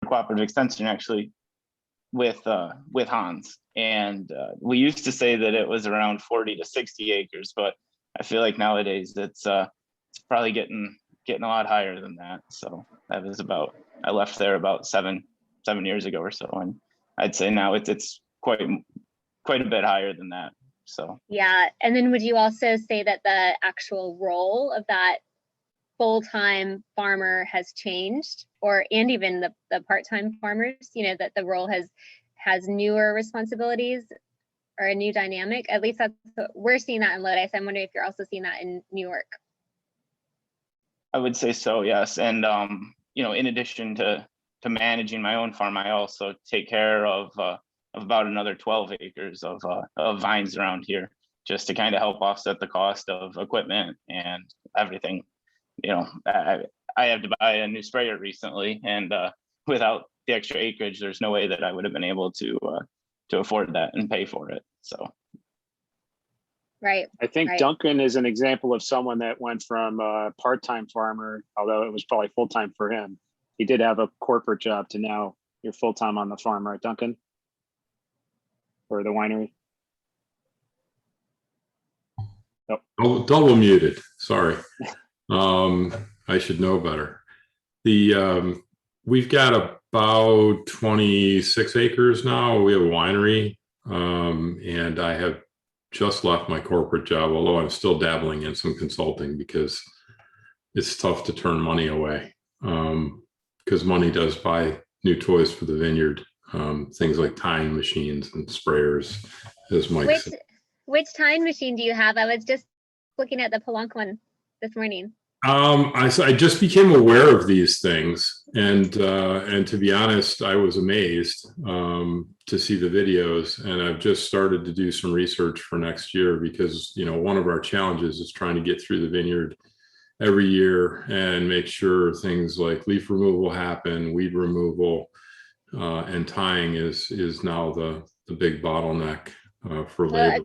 cooperative extension actually with Hans, and we used to say that it was around 40 to 60 acres, but I feel like nowadays it's probably getting a lot higher than that. So that was I left there about seven years ago or so, and I'd say now it's quite a bit higher than that. So yeah. And then would you also say that the actual role of that full-time farmer has changed, and even the part-time farmers, that the role has newer responsibilities or a new dynamic? At least that's what we're seeing that in Lodi. So I'm wondering if you're also seeing that in New York. I would say so, yes. And in addition to managing my own farm, I also take care of about another 12 acres of vines around here, just to kind of help offset the cost of equipment and everything. I had to buy a new sprayer recently, and without the extra acreage, there's no way that I would have been able to afford that and pay for it. So. Right. I think right. Duncan is an example of someone that went from a part-time farmer, although it was probably full-time for him. He did have a corporate job, to now you're full-time on the farm, right, Duncan? Or the winery? Nope. Oh, double muted. Sorry. I should know better. We've got about 26 acres now. We have a winery, and I have just left my corporate job, although I'm still dabbling in some consulting because it's tough to turn money away, because money does buy new toys for the vineyard, things like tying machines and sprayers, as Mike said. Which tying machine do you have? I was just looking at the Pelonk one this morning. I just became aware of these things, and to be honest, I was amazed to see the videos, and I've just started to do some research for next year, because one of our challenges is trying to get through the vineyard every year and make sure things like leaf removal happen, weed removal, and tying is now the big bottleneck for labor.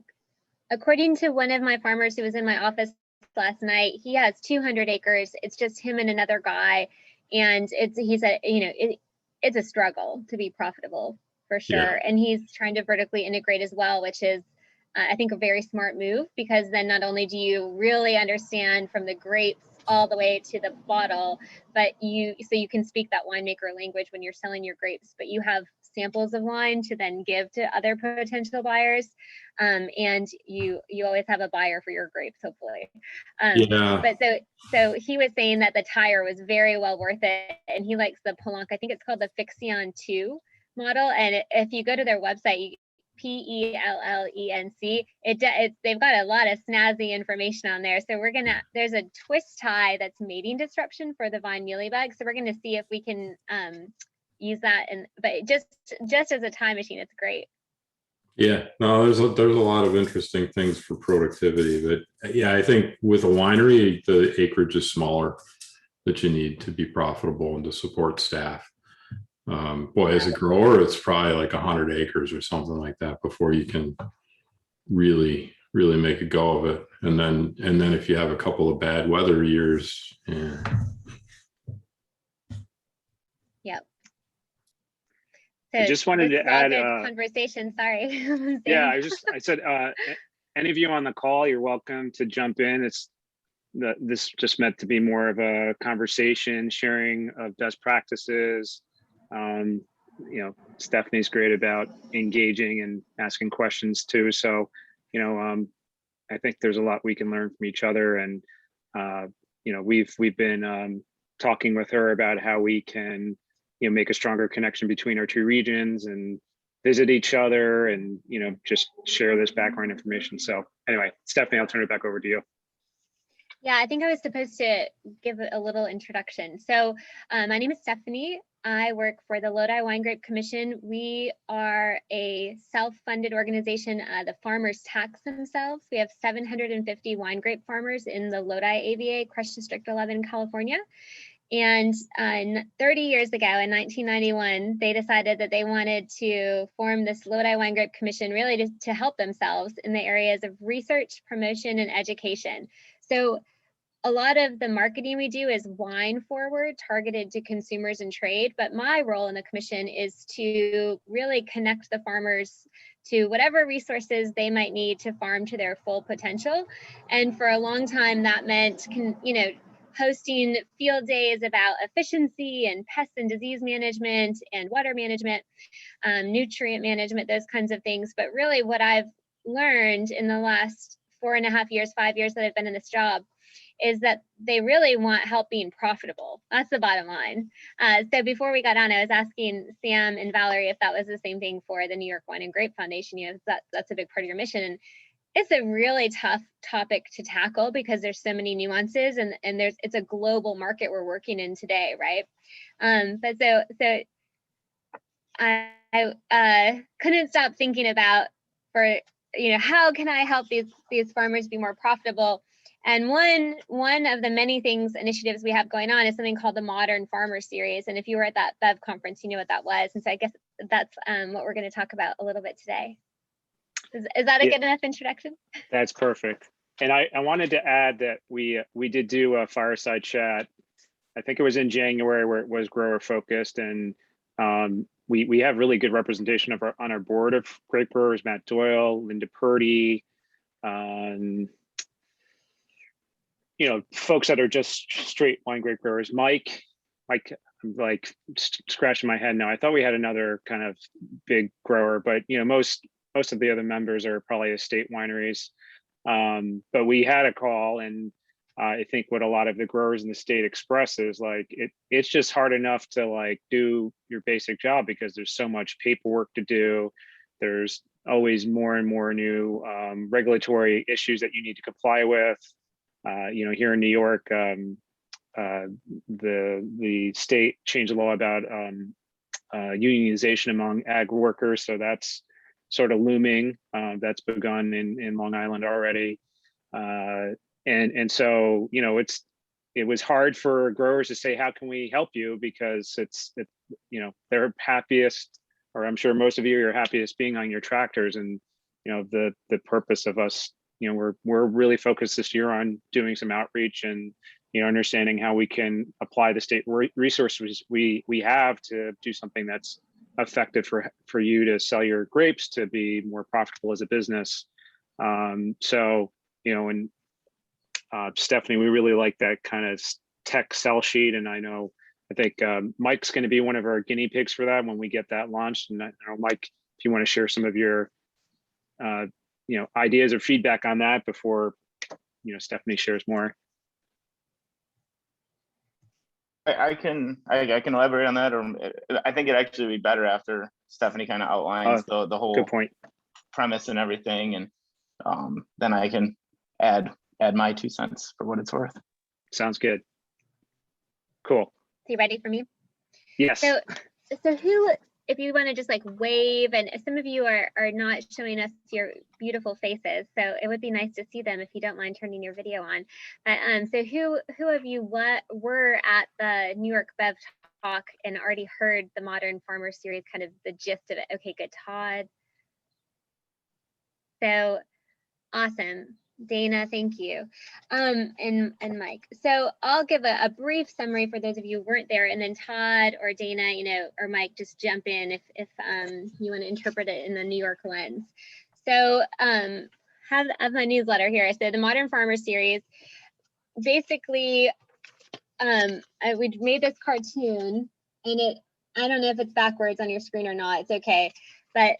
According to one of my farmers who was in my office last night, he has 200 acres. It's just him and another guy, and he said it's a struggle to be profitable for sure. Yeah. And he's trying to vertically integrate as well, which is I think a very smart move, because then not only do you really understand from the grapes all the way to the bottle, but you can speak that winemaker language when you're selling your grapes, but you have samples of wine to then give to other potential buyers, and you always have a buyer for your grapes, hopefully. Yeah. But so he was saying that the tire was very well worth it, and he likes the Pelonk. I think it's called the Fixion 2 model, and if you go to their website, PELLENC, they've got a lot of snazzy information on there. So there's a twist tie that's mating disruption for the vine mealybug. So we're gonna see if we can use that, but just as a tie machine, it's great. Yeah, no, there's a lot of interesting things for productivity, but yeah, I think with a winery, the acreage is smaller that you need to be profitable and to support staff. Boy, as a grower, it's probably like 100 acres or something like that before you can really make a go of it. And then if you have a couple of bad weather years, yeah. Yep. I just wanted to add conversation. Sorry. Yeah, I said any of you on the call, you're welcome to jump in. This just meant to be more of a conversation, sharing of best practices. Stephanie's great about engaging and asking questions too. So, I think there's a lot we can learn from each other. And, we've been talking with her about how we can, make a stronger connection between our two regions and visit each other and, just share this background information. So anyway, Stephanie, I'll turn it back over to you. Yeah, I think I was supposed to give a little introduction. So my name is Stephanie. I work for the Lodi Wine Grape Commission. We are a self-funded organization. The farmers tax themselves. We have 750 wine grape farmers in the Lodi AVA, Crush District 11, California. And 30 years ago, in 1991, they decided that they wanted to form this Lodi Wine Grape Commission really to help themselves in the areas of research, promotion, and education. So a lot of the marketing we do is wine forward, targeted to consumers and trade. But my role in the commission is to really connect the farmers to whatever resources they might need to farm to their full potential. And for a long time, that meant, hosting field days about efficiency and pest and disease management and water management, nutrient management, those kinds of things. But really what I've learned in the last 4.5 years, 5 years that I've been in this job is that they really want help being profitable. That's the bottom line. So before we got on, I was asking Sam and Valerie if that was the same thing for the New York Wine and Grape Foundation. That's a big part of your mission. And it's a really tough topic to tackle because there's so many nuances, and it's a global market we're working in today, right? But so I couldn't stop thinking about, how can I help these farmers be more profitable? And one of the many initiatives we have going on is something called the Modern Farmer Series. And if you were at that B.E.V conference, you know what that was. And so I guess that's what we're going to talk about a little bit today. Is that a good enough introduction? That's perfect. And I wanted to add that we did do a fireside chat. I think it was in January, where it was grower focused, and we have really good representation on our board of grape growers: Matt Doyle, Linda Purdy, folks that are just straight wine grape growers. Mike, I'm like scratching my head now. I thought we had another kind of big grower, but most of the other members are probably estate wineries. But we had a call, and I think what a lot of the growers in the state express is it's just hard enough to do your basic job because there's so much paperwork to do. There's always more and more new regulatory issues that you need to comply with. Here in New York, the state changed the law about unionization among ag workers, so that's sort of looming. That's begun in Long Island already, and so it was hard for growers to say, how can we help you, because they're happiest, or I'm sure most of you are happiest being on your tractors. And the purpose of us, we're really focused this year on doing some outreach and understanding how we can apply the state resources we have to do something that's effective for you to sell your grapes, to be more profitable as a business. Stephanie, we really like that kind of tech sell sheet, and I think Mike's going to be one of our guinea pigs for that when we get that launched. And I don't know, Mike, if you want to share some of your ideas or feedback on that before Stephanie shares more. I can elaborate on that, or I think it actually would be better after Stephanie kind of outlines the whole good point, premise and everything, and then I can add my 2 cents for what it's worth. Sounds good. Cool. So you ready for me? Yes. So who, if you want to just wave, and some of you are not showing us your beautiful faces, so it would be nice to see them if you don't mind turning your video on. So who of you were at the New York B.E.V talk and already heard the Modern Farmer Series, kind of the gist of it? Okay, good. Todd. So awesome. Dana, thank you. And Mike. So I'll give a brief summary for those of you who weren't there, and then Todd or Dana, or Mike, just jump in if you want to interpret it in the New York lens. So have my newsletter here. So the Modern Farmer Series, basically, we made this cartoon, and I don't know if it's backwards on your screen or not. It's okay, but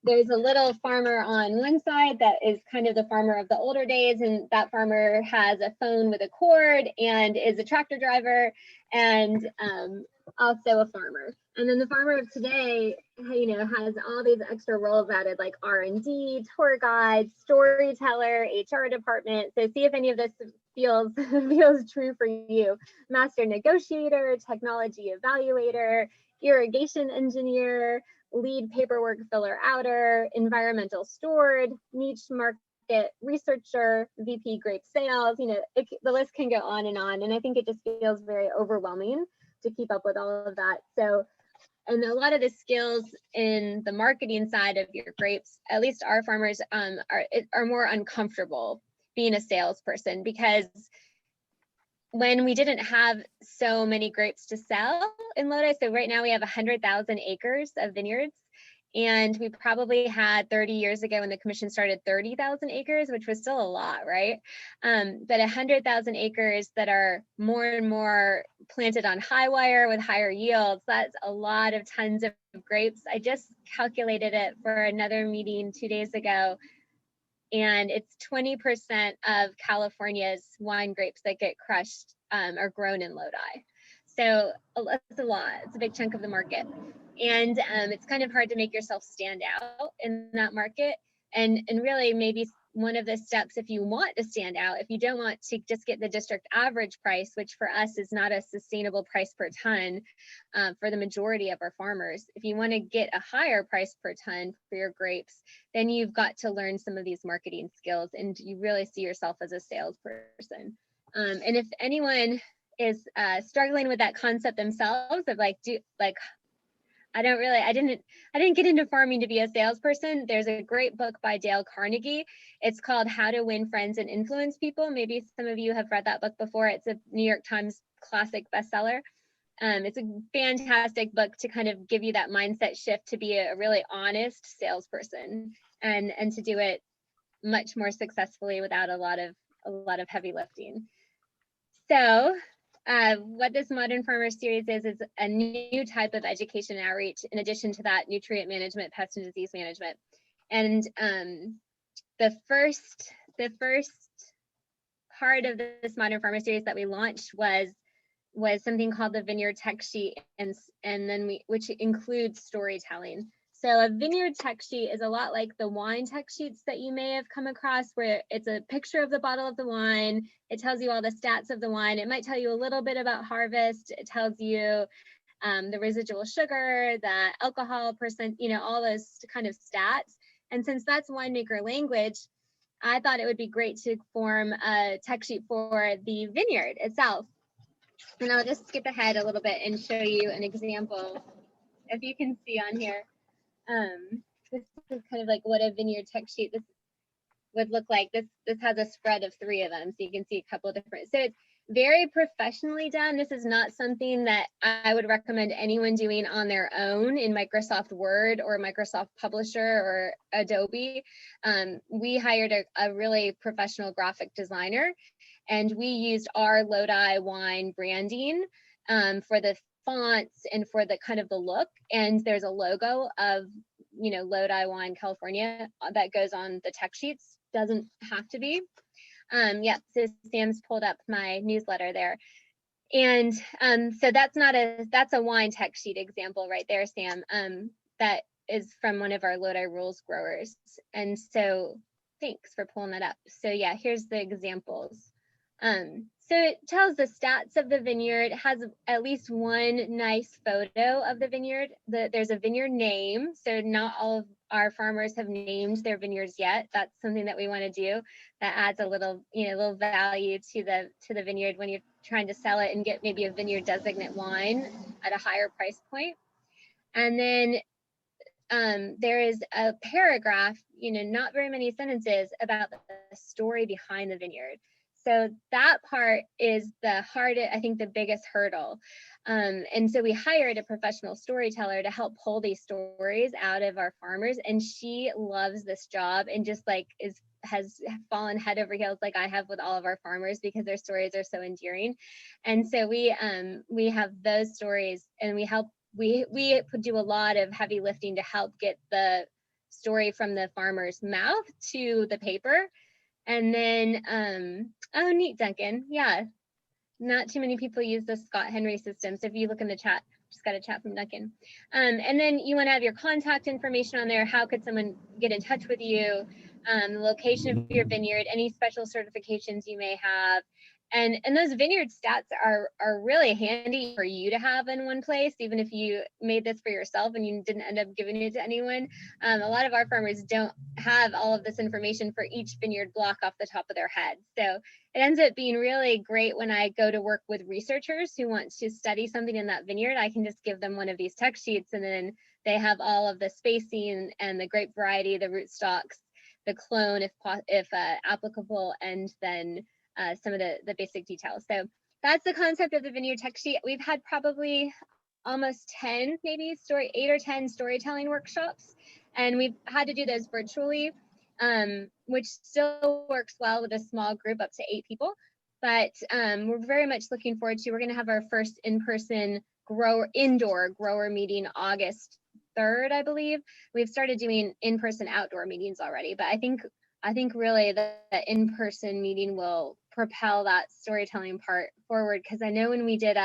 there's a little farmer on one side that is kind of the farmer of the older days, and that farmer has a phone with a cord and is a tractor driver and also a farmer. And then the farmer of today, has all these extra roles added, like R&D, tour guide, storyteller, HR department. So see if any of this feels true for you. Master negotiator, technology evaluator, irrigation engineer, lead paperwork filler outer, environmental steward, niche market researcher, VP grape sales. The list can go on, and I think it just feels very overwhelming to keep up with all of that. So, and a lot of the skills in the marketing side of your grapes, at least our farmers are more uncomfortable being a salesperson, because when we didn't have so many grapes to sell in Lodi. So right now we have 100,000 acres of vineyards. And we probably had 30 years ago when the commission started 30,000 acres, which was still a lot, right? But 100,000 acres that are more and more planted on high wire with higher yields, that's a lot of tons of grapes. I just calculated it for another meeting 2 days ago, and it's 20% of California's wine grapes that get crushed are grown in Lodi. So that's a lot. It's a big chunk of the market. And it's kind of hard to make yourself stand out in that market. And really maybe one of the steps, if you want to stand out, if you don't want to just get the district average price, which for us is not a sustainable price per ton for the majority of our farmers, if you want to get a higher price per ton for your grapes, then you've got to learn some of these marketing skills, and you really see yourself as a salesperson. And if anyone is struggling with that concept themselves of I didn't get into farming to be a salesperson. There's a great book by Dale Carnegie. It's called How to Win Friends and Influence People. Maybe some of you have read that book before. It's a New York Times classic bestseller. It's a fantastic book to kind of give you that mindset shift to be a really honest salesperson and to do it much more successfully without a lot of heavy lifting. So what this Modern Farmer series is a new type of education and outreach, in addition to that nutrient management, pest and disease management. And the first part of this Modern Farmer series that we launched was something called the Vineyard Tech Sheet, and then which includes storytelling. So a vineyard tech sheet is a lot like the wine tech sheets that you may have come across, where it's a picture of the bottle of the wine. It tells you all the stats of the wine. It might tell you a little bit about harvest. It tells you the residual sugar, the alcohol percent, all those kind of stats. And since that's winemaker language, I thought it would be great to form a tech sheet for the vineyard itself. And I'll just skip ahead a little bit and show you an example. If you can see on here. This is kind of like what a vineyard tech sheet this would look like. This has a spread of 3 of them, so you can see a couple of different. So it's very professionally done. This is not something that I would recommend anyone doing on their own in Microsoft Word or Microsoft Publisher or Adobe. We hired a really professional graphic designer, and we used our Lodi wine branding for the fonts and for the kind of the look, and there's a logo of Lodi Wine California that goes on the tech sheets. Doesn't have to be. So Sam's pulled up my newsletter there, and so that's a wine tech sheet example right there, Sam. That is from one of our Lodi rules growers, and so thanks for pulling that up. So yeah, here's the examples. So it tells the stats of the vineyard. It has at least one nice photo of the vineyard. There's a vineyard name. So not all of our farmers have named their vineyards yet. That's something that we want to do. That adds a little value to the vineyard when you're trying to sell it and get maybe a vineyard designate wine at a higher price point. And then there is a paragraph, not very many sentences about the story behind the vineyard. So that part is the hardest, I think the biggest hurdle. And so we hired a professional storyteller to help pull these stories out of our farmers. And she loves this job and just has fallen head over heels like I have with all of our farmers, because their stories are so endearing. And so we have those stories, and we do a lot of heavy lifting to help get the story from the farmer's mouth to the paper. And then, oh, neat, Duncan. Yeah, not too many people use the Scott Henry system. So if you look in the chat, just got a chat from Duncan. And then you want to have your contact information on there. How could someone get in touch with you? The location of your vineyard, any special certifications you may have. And those vineyard stats are really handy for you to have in one place, even if you made this for yourself and you didn't end up giving it to anyone. A lot of our farmers don't have all of this information for each vineyard block off the top of their head. So it ends up being really great when I go to work with researchers who want to study something in that vineyard. I can just give them one of these tech sheets, and then they have all of the spacing and the grape variety, the rootstocks, the clone if applicable, and then some of the basic details. So that's the concept of the Vineyard Tech Sheet. We've had probably almost 10, maybe 8 or 10 storytelling workshops, and we've had to do those virtually, which still works well with a small group up to 8 people. But we're very much looking forward to, we're going to have our first in-person indoor grower meeting August 3rd, I believe. We've started doing in-person outdoor meetings already, but I think really the in-person meeting will propel that storytelling part forward, because I know when we did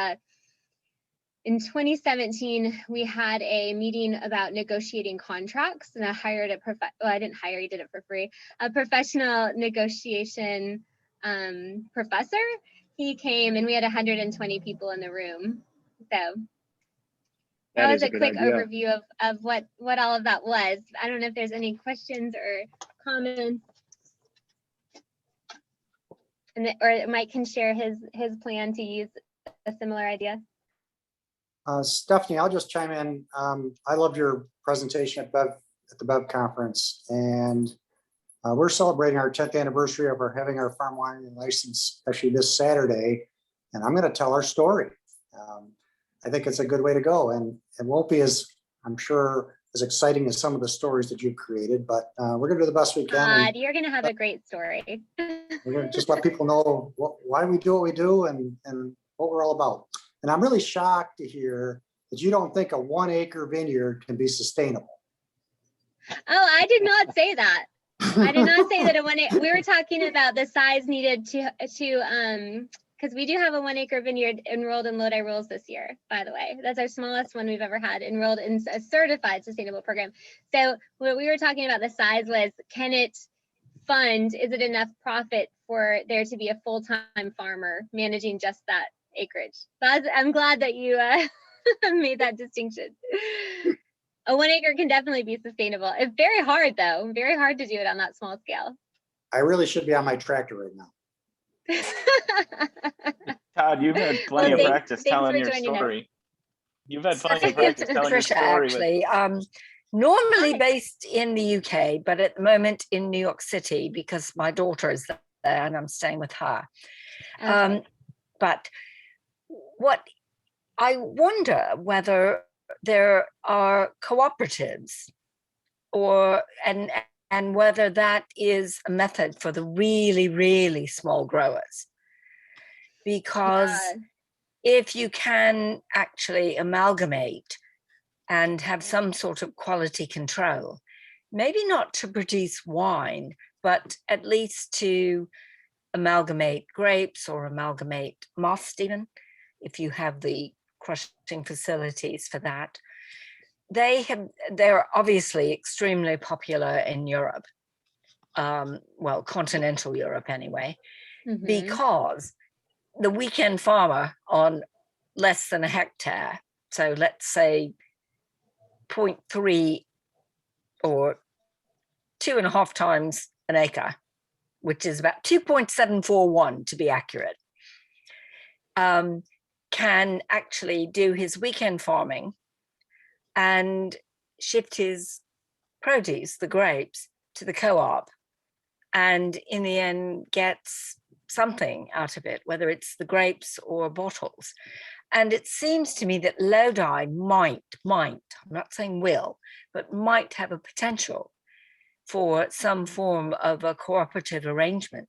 in 2017, we had a meeting about negotiating contracts, and I hired I didn't hire, he did it for free, a professional negotiation professor. He came and we had 120 people in the room. So that was a quick overview of what all of that was. I don't know if there's any questions or comments. Or Mike can share his plan to use a similar idea. Stephanie, I'll just chime in. I loved your presentation at the B.E.V conference, and we're celebrating our 10th anniversary of having our farm winery license actually this Saturday, and I'm going to tell our story. I think it's a good way to go, and it won't be, as I'm sure, as exciting as some of the stories that you've created, but we're going to do the best we can. You're going to have a great story. We're going to just let people know why we do what we do and what we're all about. And I'm really shocked to hear that you don't think a 1 acre vineyard can be sustainable. Oh, I did not say that. I did not say that we were talking about the size needed to because we do have a 1 acre vineyard enrolled in Lodi rules this year, by the way. That's our smallest one we've ever had enrolled in a certified sustainable program. So what we were talking about, the size was, can it fund, is it enough profit for there to be a full-time farmer managing just that acreage? So I'm glad that you made that distinction. A 1 acre can definitely be sustainable. It's very hard though, very hard to do it on that small scale. I really should be on my tractor right now. Todd, you've had plenty of practice telling your story. You've had plenty of practice telling your story. Actually, normally based in the UK, but at the moment in New York City because my daughter is there and I'm staying with her. Okay. But what I wonder whether there are cooperatives and whether that is a method for the really, really small growers. Because if you can actually amalgamate and have some sort of quality control, maybe not to produce wine, but at least to amalgamate grapes or amalgamate must even, if you have the crushing facilities for that. They're obviously extremely popular in Europe, well, continental Europe anyway, because the weekend farmer on less than a hectare, so let's say 0.3 or 2.5 times an acre, which is about 2.741 to be accurate, can actually do his weekend farming and shift his produce, the grapes, to the co-op, and in the end gets something out of it, whether it's the grapes or bottles. And it seems to me that Lodi might, I'm not saying will, but might have a potential for some form of a cooperative arrangement.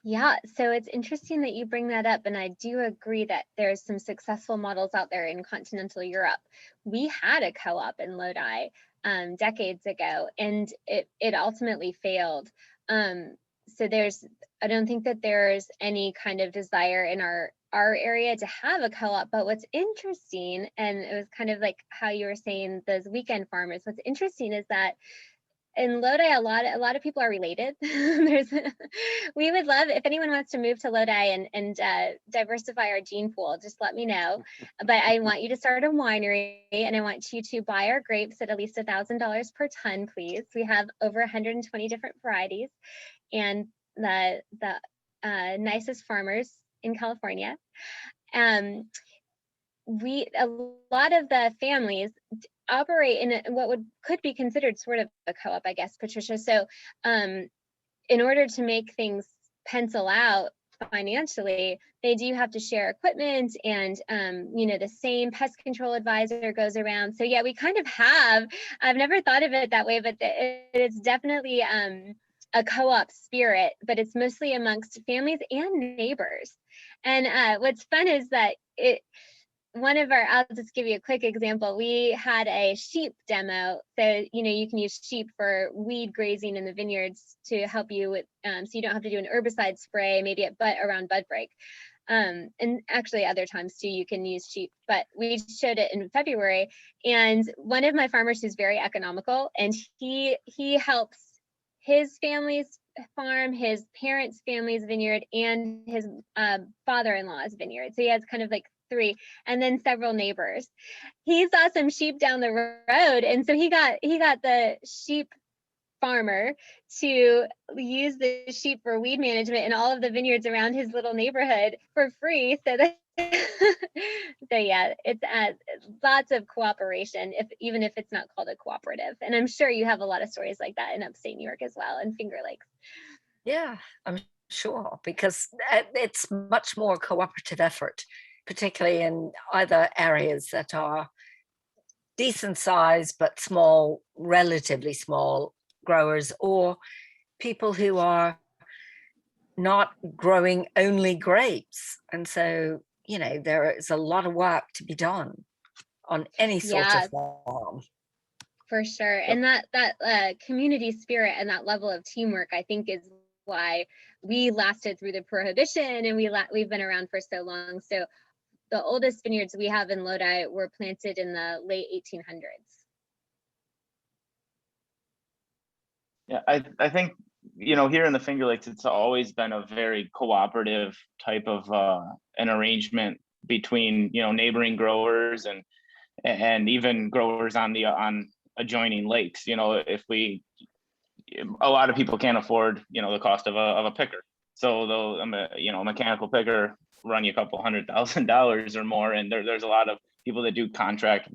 Yeah, so it's interesting that you bring that up, and I do agree that there's some successful models out there in continental Europe. We had a co-op in Lodi decades ago, and it ultimately failed. So I don't think that there's any kind of desire in our area to have a co-op. But what's interesting, and it was kind of like how you were saying those weekend farmers, what's interesting is that in Lodi, a lot of people are related. We would love, if anyone wants to move to Lodi and diversify our gene pool, just let me know. But I want you to start a winery, and I want you to buy our grapes at least $1,000 per ton, please. We have over 120 different varieties, and the nicest farmers in California. A lot of the families operate in what could be considered sort of a co-op, I guess, Patricia. So in order to make things pencil out, financially, they do have to share equipment, and the same pest control advisor goes around. So yeah, we kind of have, I've never thought of it that way, but it's definitely a co-op spirit, but it's mostly amongst families and neighbors. And what's fun is that I'll just give you a quick example. We had a sheep demo. So, you can use sheep for weed grazing in the vineyards to help you with, so you don't have to do an herbicide spray, maybe around bud break. And actually other times too, you can use sheep, but we showed it in February. And one of my farmers who's very economical, and he helps his family's farm, his parents' family's vineyard, and his father-in-law's vineyard. So he has kind of like 3, and then several neighbors. He saw some sheep down the road, and so he got the sheep farmer to use the sheep for weed management in all of the vineyards around his little neighborhood for free. So that so yeah, it's lots of cooperation, even if it's not called a cooperative. And I'm sure you have a lot of stories like that in upstate New York as well, and Finger Lakes. Yeah, I'm sure, because it's much more cooperative effort, particularly in either areas that are decent size but small, relatively small growers, or people who are not growing only grapes. And so, there is a lot of work to be done on any sort of farm. For sure. And that community spirit and that level of teamwork, I think, is why we lasted through the Prohibition, and we've been around for so long. So the oldest vineyards we have in Lodi were planted in the late 1800s. Yeah, I think, here in the Finger Lakes, it's always been a very cooperative type of an arrangement between, neighboring growers and even growers on adjoining lakes. If a lot of people can't afford, the cost of a picker. So though a mechanical picker run you a couple $100,000 or more, and there's a lot of people that do contract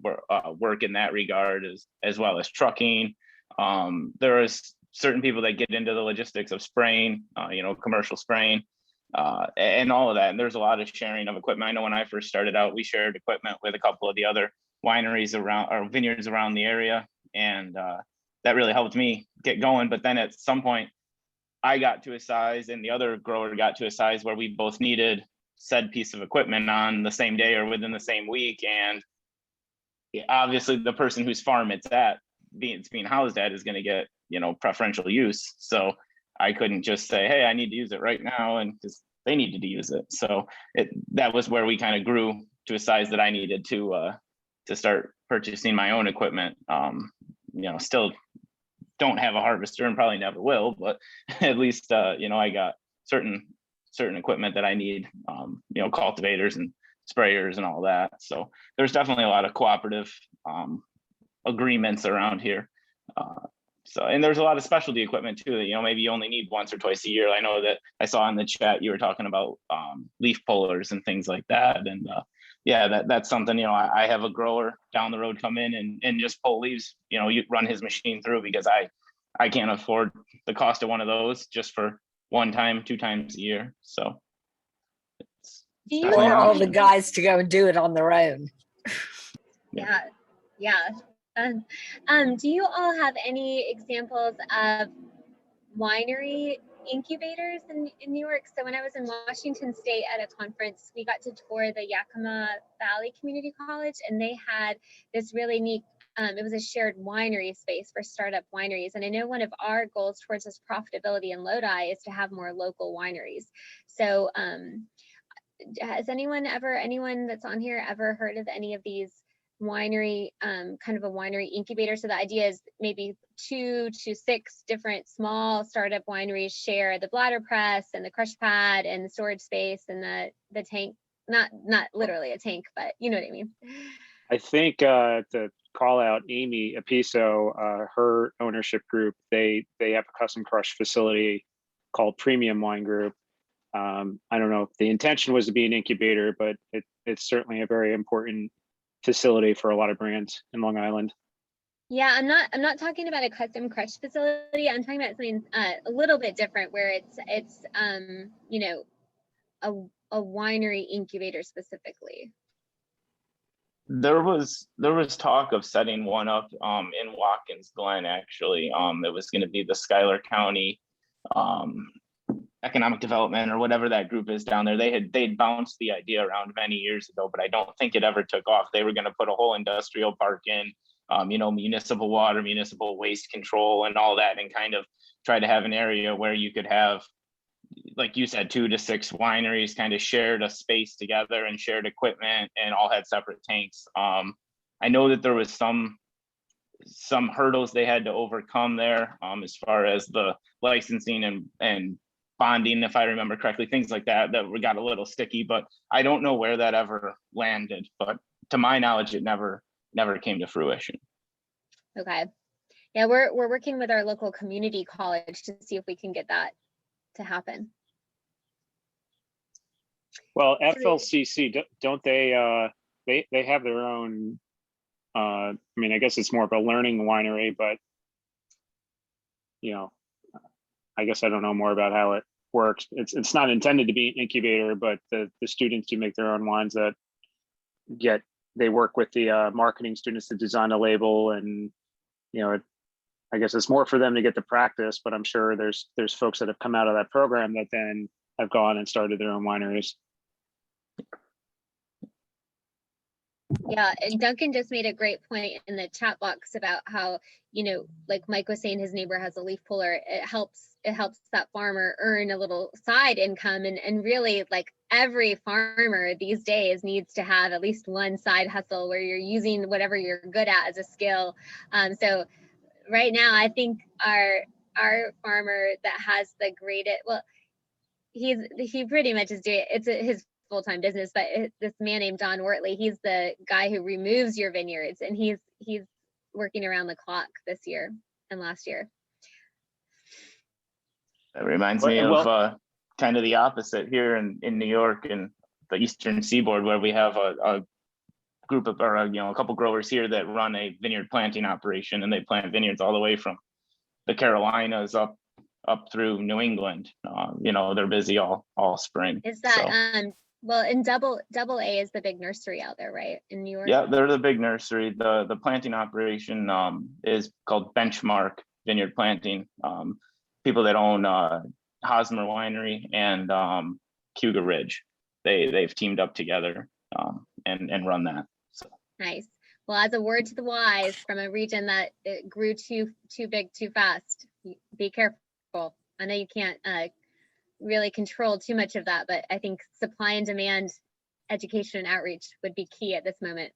work in that regard, as well as trucking. There is certain people that get into the logistics of spraying, commercial spraying, and all of that. And there's a lot of sharing of equipment. I know when I first started out, we shared equipment with a couple of the other wineries around, or vineyards around the area, and that really helped me get going. But then at some point, I got to a size, and the other grower got to a size where we both needed said piece of equipment on the same day or within the same week. And obviously, the person whose farm it's being housed at is going to get, preferential use. So I couldn't just say, hey, I need to use it right now, and because they needed to use it. So that was where we kind of grew to a size that I needed to start purchasing my own equipment. Still don't have a harvester and probably never will, but at least I got certain equipment that I need, cultivators and sprayers and all that. So there's definitely a lot of cooperative agreements around here. And there's a lot of specialty equipment too that, maybe you only need once or twice a year. I know that I saw in the chat you were talking about leaf pullers and things like that. And that's something, I have a grower down the road come in and just pull leaves, you run his machine through, because I can't afford the cost of one of those just for 1 time, 2 times a year. So Do you Or have all the any- guys to go and do it on their own. Yeah. Do you all have any examples of winery incubators in New York? So when I was in Washington State at a conference, we got to tour the Yakima Valley Community College, and they had this really neat, it was a shared winery space for startup wineries. And I know one of our goals towards this profitability in Lodi is to have more local wineries. So has anyone that's on here ever heard of any of these winery, kind of a winery incubator? So the idea is maybe 2 to 6 different small startup wineries share the bladder press and the crush pad and the storage space and the tank, not literally a tank, but you know what I mean. I think to call out Amy Apiso, her ownership group, they have a custom crush facility called Premium Wine Group. I don't know if the intention was to be an incubator, but it's certainly a very important facility for a lot of brands in Long Island. Yeah, I'm not talking about a custom crush facility. I'm talking about something a little bit different, where it's a winery incubator specifically? There was talk of setting one up in Watkins Glen, actually. It was going to be the Schuyler County Economic Development or whatever that group is down there. They'd bounced the idea around many years ago, but I don't think it ever took off. They were going to put a whole industrial park in, municipal water, municipal waste control and all that, and kind of try to have an area where you could have, like you said, 2 to 6 wineries kind of shared a space together and shared equipment and all had separate tanks. I know that there was some hurdles they had to overcome there, as far as the licensing and bonding, if I remember correctly, things like that got a little sticky, but I don't know where that ever landed. But to my knowledge, it never came to fruition. Okay. Yeah, we're working with our local community college to see if we can get that to happen. Well, FLCC, don't they have their own, I mean, I guess it's more of a learning winery, but I guess I don't know more about how it works. It's not intended to be an incubator, but the students do make their own wines that they work with the marketing students to design a label, and I guess it's more for them to get the practice, but I'm sure there's folks that have come out of that program that then have gone and started their own wineries. Yeah, and Duncan just made a great point in the chat box about how, like Mike was saying, his neighbor has a leaf puller. It helps that farmer earn a little side income, and really, like, every farmer these days needs to have at least one side hustle where you're using whatever you're good at as a skill. So right now, I think our farmer that has the greatest, well, he pretty much is doing it's his full-time business, but this man named Don Wortley, he's the guy who removes your vineyards, and he's working around the clock this year and last year. That reminds me of kind of the opposite here in New York and the Eastern Seaboard, where we have a group of, or a couple growers here that run a vineyard planting operation, and they plant vineyards all the way from the Carolinas up through New England. They're busy all spring. Is that well, and double A is the big nursery out there, right, in New York? Yeah, they're the big nursery. The planting operation is called Benchmark Vineyard Planting. People that own Hosmer Winery and Cougar Ridge, they've teamed up together and run that. So. Nice. Well, as a word to the wise from a region that it grew too big too fast, be careful. I know you can't really control too much of that, but I think supply and demand, education and outreach would be key at this moment.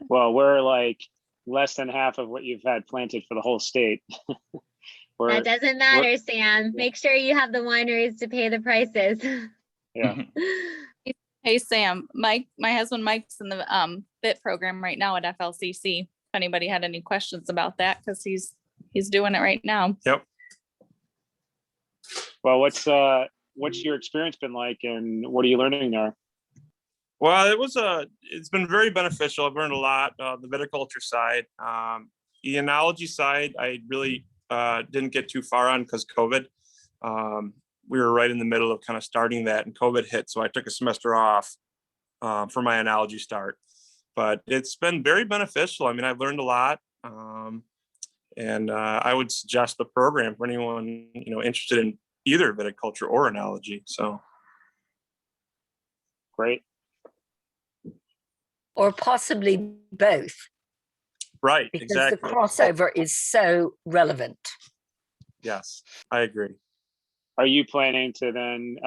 Well, we're like less than half of what you've had planted for the whole state. That doesn't matter, Sam. Make sure you have the wineries to pay the prices. Yeah. Hey, Sam, my husband Mike's in the FIT program right now at FLCC. If anybody had any questions about that, because he's doing it right now. Yep. Well, what's your experience been like, and what are you learning there? Well, it's been very beneficial. I've learned a lot. The viticulture side, the enology side, I really didn't get too far on because COVID. We were right in the middle of kind of starting that, and COVID hit, so I took a semester off for my enology start. But it's been very beneficial. I mean, I've learned a lot, and I would suggest the program for anyone interested in either viticulture or enology. So great. Or possibly both. Right, because exactly. The crossover is so relevant. Yes, I agree. Are you planning to then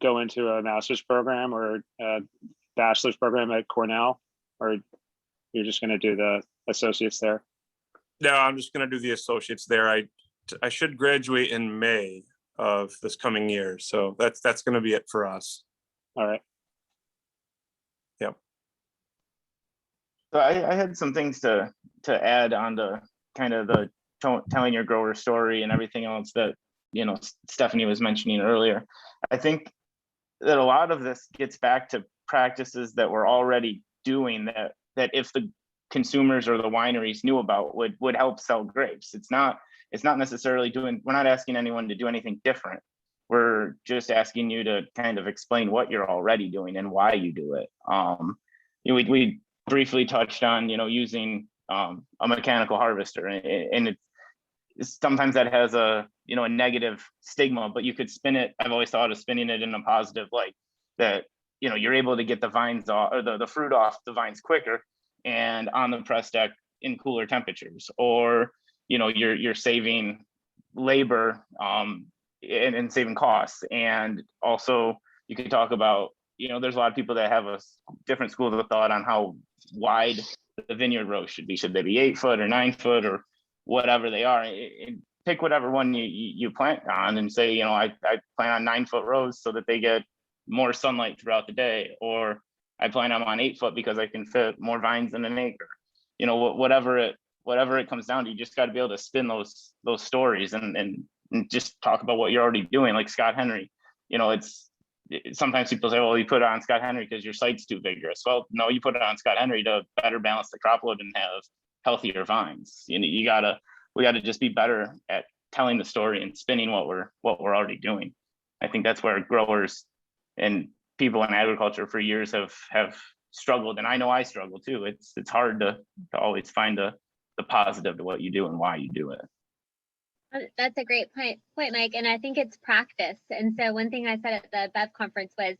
go into a master's program or a bachelor's program at Cornell, or you're just going to do the associates there? No, I'm just going to do the associates there. I should graduate in May of this coming year, so that's going to be it for us. All right. Yep. So I had some things to add on to kind of the telling your grower story and everything else that Stephanie was mentioning earlier. I think that a lot of this gets back to practices that we're already doing that if the consumers or the wineries knew about would help sell grapes. It's not necessarily we're not asking anyone to do anything different. we're just asking you to kind of explain what you're already doing and why you do it. We briefly touched on, using a mechanical harvester, and sometimes that has a negative stigma, but you could spin it. I've always thought of spinning it in a positive light, that you're able to get the vines off, or the fruit off the vines quicker and on the press deck in cooler temperatures, or you're saving labor and saving costs. And also you can talk about, there's a lot of people that have a different schools of thought on how wide the vineyard rows should be. Should they be 8 foot or 9 foot or whatever they are? And pick whatever one you plant on and say, I plan on 9 foot rows so that they get more sunlight throughout the day, or I plan them on 8 foot because I can fit more vines in an acre. Whatever it comes down to, you just got to be able to spin those stories and just talk about what you're already doing. Like Scott Henry, sometimes people say, well, you put it on Scott Henry because your site's too vigorous. Well, no, you put it on Scott Henry to better balance the crop load and have healthier vines. We gotta just be better at telling the story and spinning what we're already doing. I think that's where growers and people in agriculture for years have struggled, and I know I struggle too. It's hard to always find the positive to what you do and why you do it. That's a great point, Mike. And I think it's practice. And so one thing I said at the B.E.V conference was,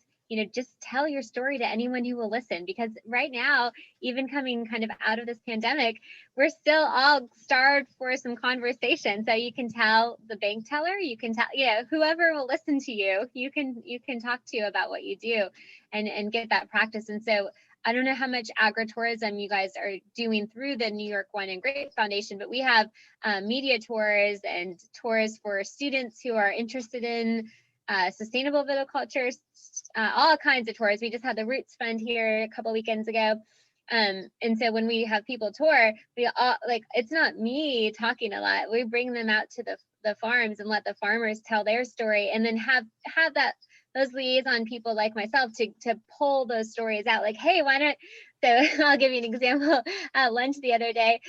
just tell your story to anyone who will listen, because right now, even coming kind of out of this pandemic, we're still all starved for some conversation. So you can tell the bank teller, you can tell, whoever will listen to you, you can talk to about what you do and get that practice. And so I don't know how much agritourism you guys are doing through the New York Wine and Grape Foundation, but we have media tours and tours for students who are interested in sustainable viticulture, all kinds of tours. We just had the Roots Fund here a couple weekends ago. And so when we have people tour, we all it's not me talking a lot. We bring them out to the farms and let the farmers tell their story, and then have those liaison people like myself to pull those stories out. Like, hey, why not? So I'll give you an example. At lunch the other day,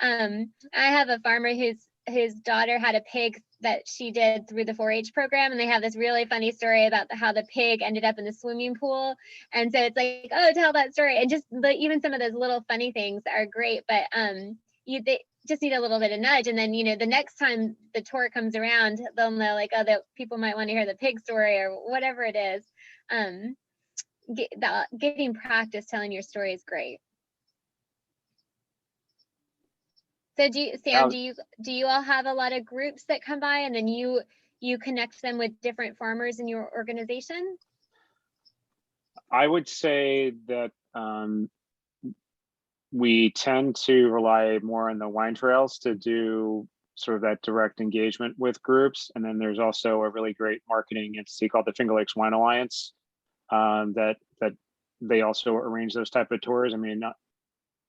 I have a farmer whose daughter had a pig that she did through the 4-H program, and they have this really funny story about how the pig ended up in the swimming pool. And so it's like, oh, tell that story. And just even some of those little funny things are great, but they just need a little bit of nudge. And then, the next time the tour comes around, they'll know that people might want to hear the pig story or whatever it is. Getting practice telling your story is great. So Sam, do you all have a lot of groups that come by, and then you connect them with different farmers in your organization? I would say that we tend to rely more on the wine trails to do sort of that direct engagement with groups. And then there's also a really great marketing entity called the Finger Lakes Wine Alliance that they also arrange those type of tours. I mean,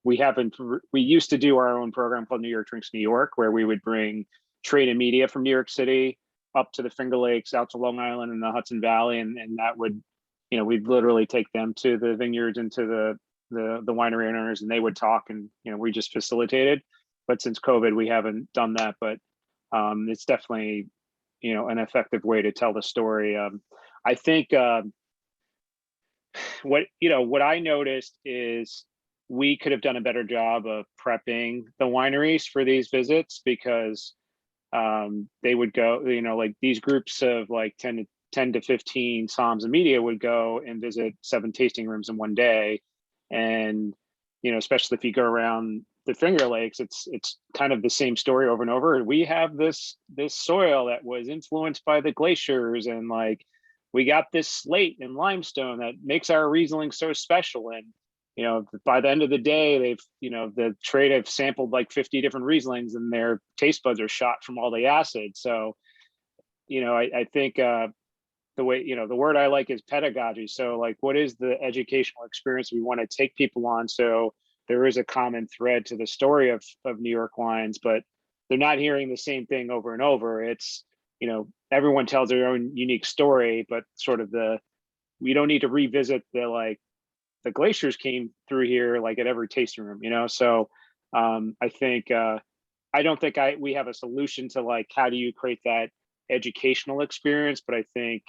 we used to do our own program called New York Drinks New York, where we would bring trade and media from New York City up to the Finger Lakes, out to Long Island and the Hudson Valley. And that would, we'd literally take them to the vineyards and to the winery owners, and they would talk, and, we just facilitated. But since COVID, we haven't done that, but it's definitely, an effective way to tell the story. I think what I noticed is we could have done a better job of prepping the wineries for these visits, because they would go, like these groups of like 10 to 15 somms and media would go and visit 7 tasting rooms in one day. And, especially if you go around the Finger Lakes, it's kind of the same story over and over. We have this soil that was influenced by the glaciers, and like we got this slate and limestone that makes our Riesling so special. And by the end of the day, the trade have sampled like 50 different Rieslings, and their taste buds are shot from all the acid. So, I think the way, the word I like is pedagogy. So like, what is the educational experience we want to take people on? So there is a common thread to the story of New York wines, but they're not hearing the same thing over and over. It's, everyone tells their own unique story, but sort of we don't need to revisit the glaciers came through here, like at every tasting room, So I think, I don't think we have a solution to like, how do you create that educational experience, but I think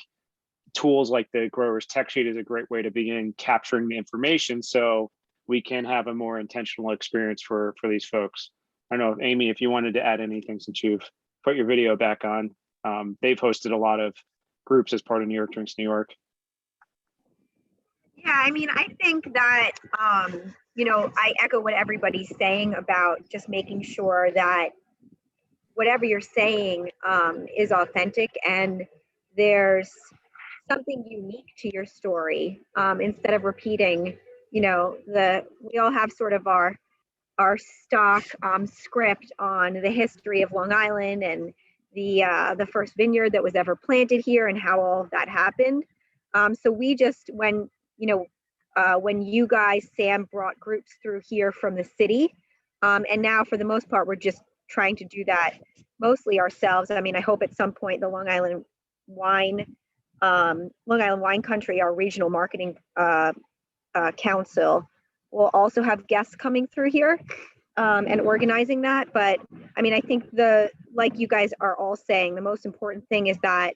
tools like the Growers Tech Sheet is a great way to begin capturing the information so we can have a more intentional experience for these folks. I don't know, Amy, if you wanted to add anything since you've put your video back on. They've hosted a lot of groups as part of New York Drinks New York. Yeah, I mean, I think that, you know, I echo what everybody's saying about just making sure that whatever you're saying is authentic and there's something unique to your story, instead of repeating, you know, we all have sort of our stock script on the history of Long Island and the first vineyard that was ever planted here and how all of that happened. So we just, when you guys, Sam, brought groups through here from the city, and now for the most part, we're just trying to do that mostly ourselves. I mean, I hope at some point the Long Island Wine Country, our regional marketing council, will also have guests coming through here and organizing that. But I mean, I think like you guys are all saying, the most important thing is that,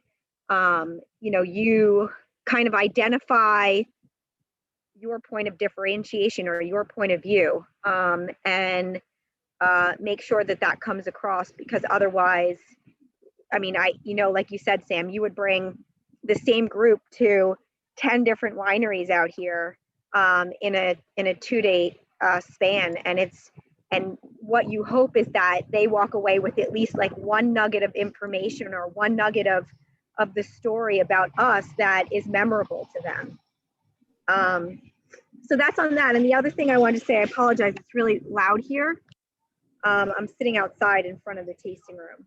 you know, you kind of identify your point of differentiation or your point of view, and make sure that that comes across, because otherwise, I mean, like you said, Sam, you would bring the same group to 10 different wineries out here in a 2-day span, and what you hope is that they walk away with at least like one nugget of information or one nugget of the story about us that is memorable to them. So that's on that. And the other thing I wanted to say, I apologize, it's really loud here. I'm sitting outside in front of the tasting room.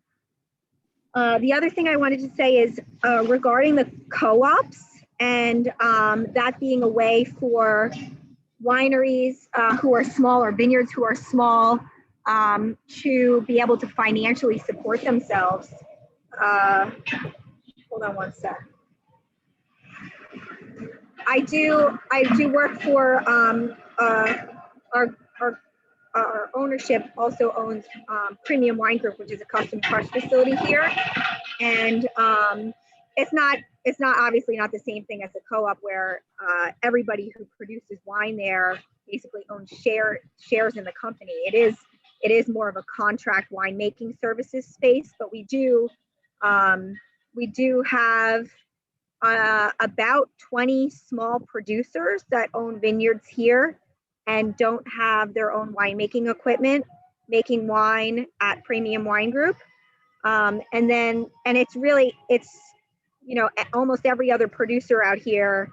The other thing I wanted to say is regarding the co-ops and that being a way for wineries who are small, or vineyards who are small, to be able to financially support themselves. Hold on one sec. I do work for our ownership also owns Premium Wine Group, which is a custom crush facility here, and it's not obviously not the same thing as a co-op where everybody who produces wine there basically owns shares in the company. It is more of a contract winemaking services space, but we do have about 20 small producers that own vineyards here and don't have their own winemaking equipment, making wine at Premium Wine Group. And it's you know, almost every other producer out here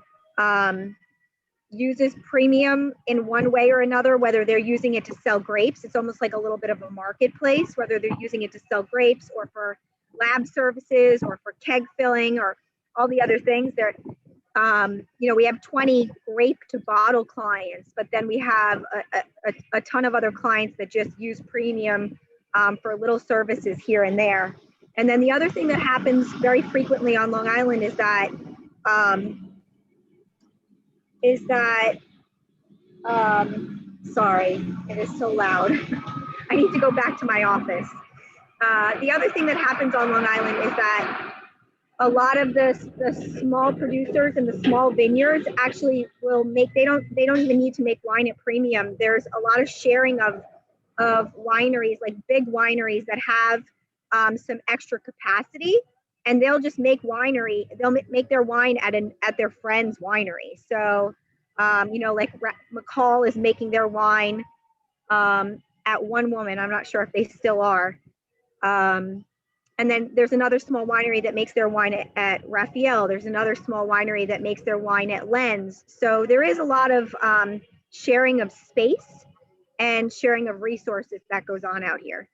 uses Premium in one way or another, whether they're using it to sell grapes. It's almost like a little bit of a marketplace, whether they're using it to sell grapes or for lab services or for keg filling or all the other things. You know, we have 20 grape to bottle clients, but then we have a ton of other clients that just use Premium for little services here and there. And then the other thing that happens very frequently on Long Island is that sorry, it is so loud. I need to go back to my office. The other thing that happens on Long Island is that a lot of the small producers and the small vineyards actually will make, they don't even need to make wine at Premium. There's a lot of sharing of wineries, like big wineries that have some extra capacity, and they'll just make they'll make their wine at their friend's winery. So, you know, like McCall is making their wine at One Woman. I'm not sure if they still are. And then there's another small winery that makes their wine at Raphael. There's another small winery that makes their wine at Lens. So there is a lot of sharing of space and sharing of resources that goes on out here.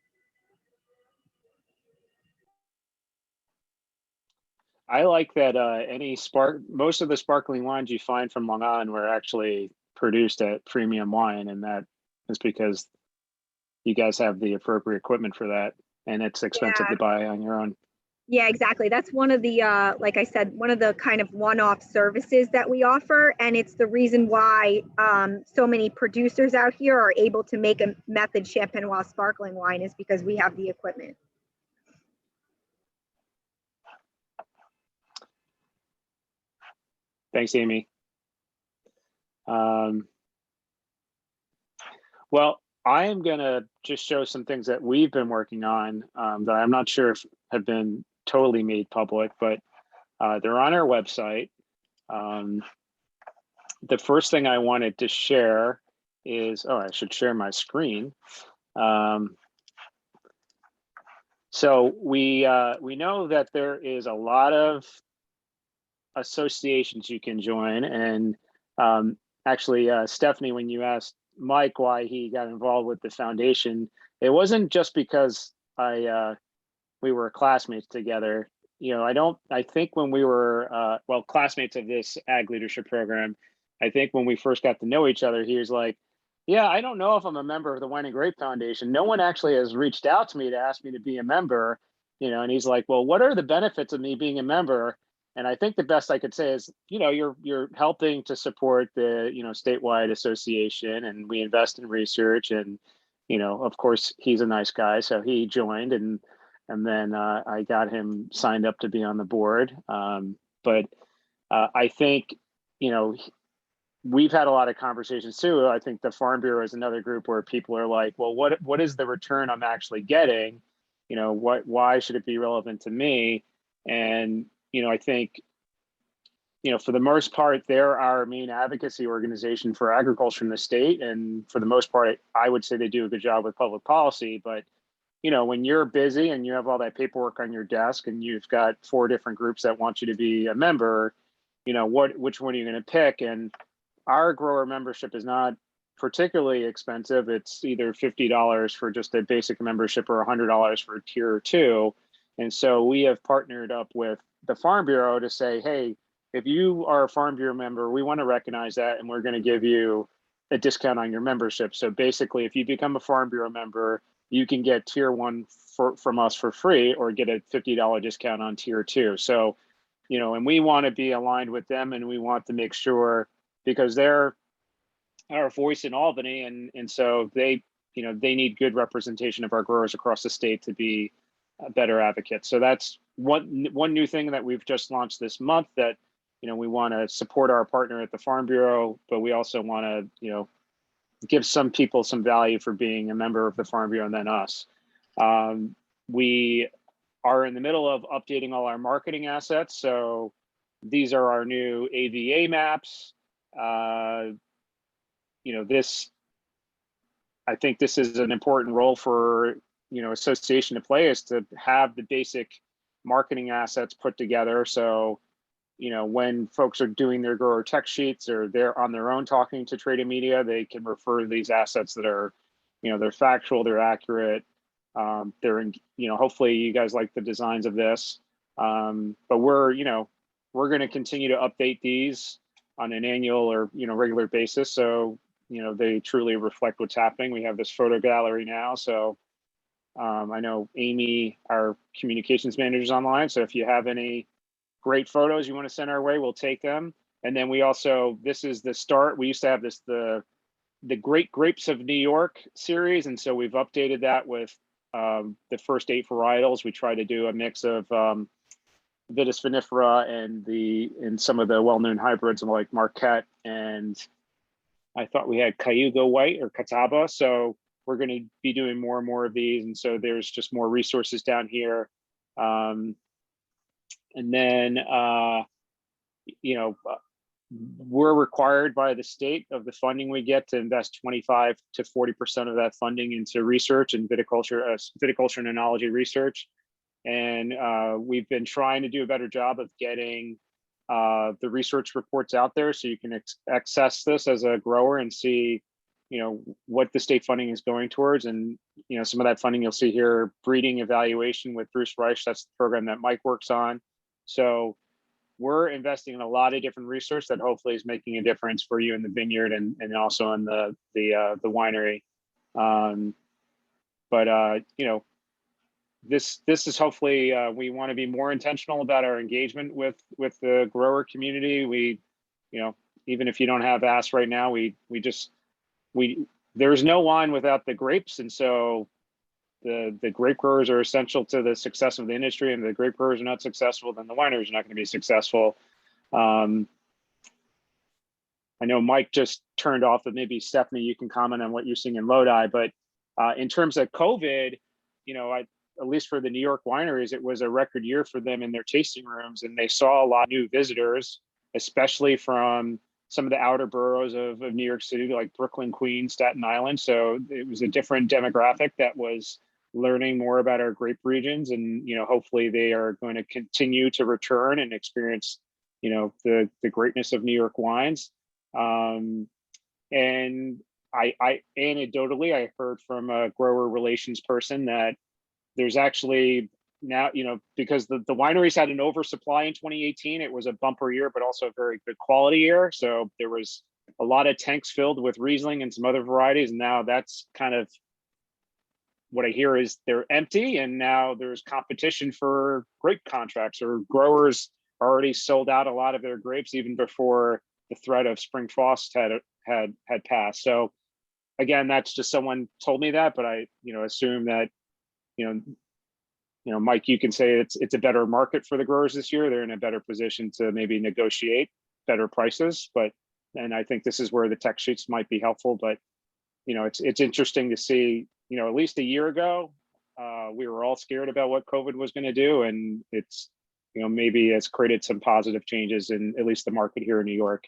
I like that most of the sparkling wines you find from Long Island were actually produced at Premium Wine, and that is because you guys have the appropriate equipment for that, and it's expensive to buy on your own. Yeah, exactly. That's one of the, like I said, one of the kind of one-off services that we offer, and it's the reason why so many producers out here are able to make a method Champenois sparkling wine, is because we have the equipment. Thanks, Amy. Well, I am gonna just show some things that we've been working on that I'm not sure if have been totally made public, but they're on our website. The first thing I wanted to share is, oh, I should share my screen. So we know that there is a lot of associations you can join, and actually, Stephanie, when you asked Mike why he got involved with the foundation, it wasn't just because we were classmates together. You know, I think when we were well, classmates of this ag leadership program, I think when we first got to know each other, he was like, yeah, I don't know if I'm a member of the Wine and Grape Foundation. No one actually has reached out to me to ask me to be a member, you know, and he's like, well, what are the benefits of me being a member? And I think the best I could say is, you know, you're helping to support the, you know, statewide association, and we invest in research, and, you know, of course he's a nice guy, so he joined, and then I got him signed up to be on the board. But I think, you know, we've had a lot of conversations too. I think the Farm Bureau is another group where people are like, well, what is the return I'm actually getting? You know, why should it be relevant to me? And, you know, I think, you know, for the most part, they're our main advocacy organization for agriculture in the state. And for the most part, I would say they do a good job with public policy. But, you know, when you're busy and you have all that paperwork on your desk and you've got 4 different groups that want you to be a member, you know, which one are you going to pick? And our grower membership is not particularly expensive. It's either $50 for just a basic membership or $100 for tier 2. And so we have partnered up with the Farm Bureau to say, hey, if you are a Farm Bureau member, we want to recognize that, and we're going to give you a discount on your membership. So basically, if you become a Farm Bureau member, you can get tier 1 from us for free, or get a $50 discount on tier 2. So, you know, and we want to be aligned with them, and we want to make sure, because they're our voice in Albany, and so they, you know, they need good representation of our growers across the state to be a better advocate. So that's one new thing that we've just launched this month, that, you know, we want to support our partner at the Farm Bureau, but we also want to, you know, give some people some value for being a member of the Farm Bureau and then us. We are in the middle of updating all our marketing assets. So these are our new AVA maps. You know, I think this is an important role for, you know, association to play, is to have the basic marketing assets put together. So, you know, when folks are doing their grower tech sheets, or they're on their own talking to trade and media, they can refer to these assets that are, you know, they're factual, they're accurate. They're in, you know, hopefully you guys like the designs of this. But we're, you know, we're going to continue to update these on an annual or, you know, regular basis. So, you know, they truly reflect what's happening. We have this photo gallery now. So I know Amy, our communications manager, is online. So if you have any great photos you want to send our way, we'll take them. And then we also, this is the start. We used to have this, the Great Grapes of New York series. And so we've updated that with the first 8 varietals. We try to do a mix of Vitis vinifera and some of the well-known hybrids like Marquette, and I thought we had Cayuga White or Catawba. So we're going to be doing more and more of these. And so there's just more resources down here. And then, you know, we're required by the state of the funding we get to invest 25 to 40% of that funding into research and viticulture and enology research. And we've been trying to do a better job of getting the research reports out there, so you can access this as a grower and see, you know, what the state funding is going towards. And, you know, some of that funding you'll see here, breeding evaluation with Bruce Reich, that's the program that Mike works on. So we're investing in a lot of different research that hopefully is making a difference for you in the vineyard and also in the winery. You know, this is hopefully, we want to be more intentional about our engagement with the grower community. We, you know, even if you don't have ass right now, there's no wine without the grapes. And so the grape growers are essential to the success of the industry, and if the grape growers are not successful, then the wineries are not going to be successful. I know Mike just turned off, but maybe Stephanie, you can comment on what you're seeing in Lodi. But in terms of COVID, at least for the New York wineries, it was a record year for them in their tasting rooms, and they saw a lot of new visitors, especially from some of the outer boroughs of New York City, like Brooklyn, Queens, Staten Island. So it was a different demographic that was learning more about our grape regions, and hopefully they are going to continue to return and experience the greatness of New York wines. And I anecdotally, I heard from a grower relations person that there's actually now, because the wineries had an oversupply in 2018, it was a bumper year, but also a very good quality year. So there was a lot of tanks filled with Riesling and some other varieties. And now that's kind of what I hear is they're empty, and now there's competition for grape contracts, or growers already sold out a lot of their grapes even before the threat of spring frost had passed. So again, that's just someone told me that, but I assume that Mike, you can say it's a better market for the growers this year. They're in a better position to maybe negotiate better prices, and I think this is where the tech sheets might be helpful. But it's interesting to see. At least a year ago, we were all scared about what COVID was going to do, and it's maybe it's created some positive changes in at least the market here in New York.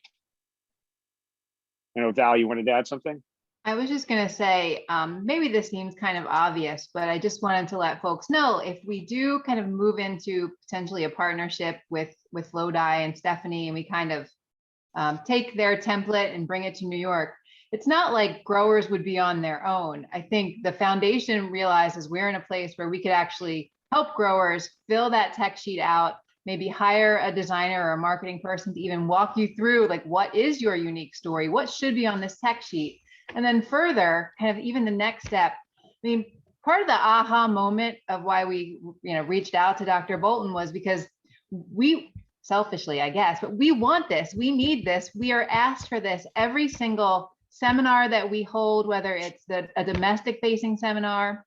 Val, you wanted to add something? I was just going to say, maybe this seems kind of obvious, but I just wanted to let folks know, if we do kind of move into potentially a partnership with Lodi and Stephanie, and we kind of take their template and bring it to New York, it's not like growers would be on their own. I think the foundation realizes we're in a place where we could actually help growers fill that tech sheet out, maybe hire a designer or a marketing person to even walk you through, like, what is your unique story? What should be on this tech sheet? And then further, kind of even the next step. I mean, part of the aha moment of why we, reached out to Dr. Bolton was because we, selfishly, I guess, but we want this, we need this, we are asked for this every single seminar that we hold, whether it's a domestic facing seminar.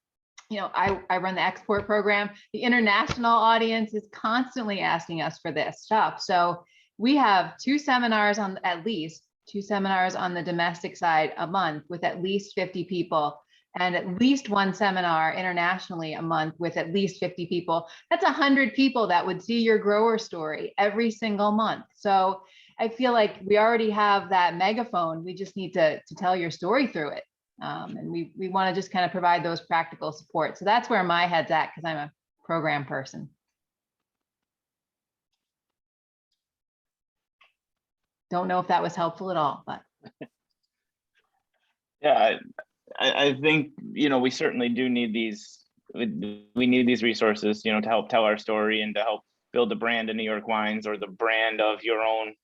I run the export program. The international audience is constantly asking us for this stuff. So we have at least two seminars on the domestic side a month with at least 50 people, and at least one seminar internationally a month with at least 50 people. That's 100 people that would see your grower story every single month. So I feel like we already have that megaphone. We just need to tell your story through it. And we want to just kind of provide those practical support. So that's where my head's at, because I'm a program person. Don't know if that was helpful at all, but. Yeah, I think, we certainly do need these. We need these resources, to help tell our story and to help build the brand of New York wines, or the brand of your own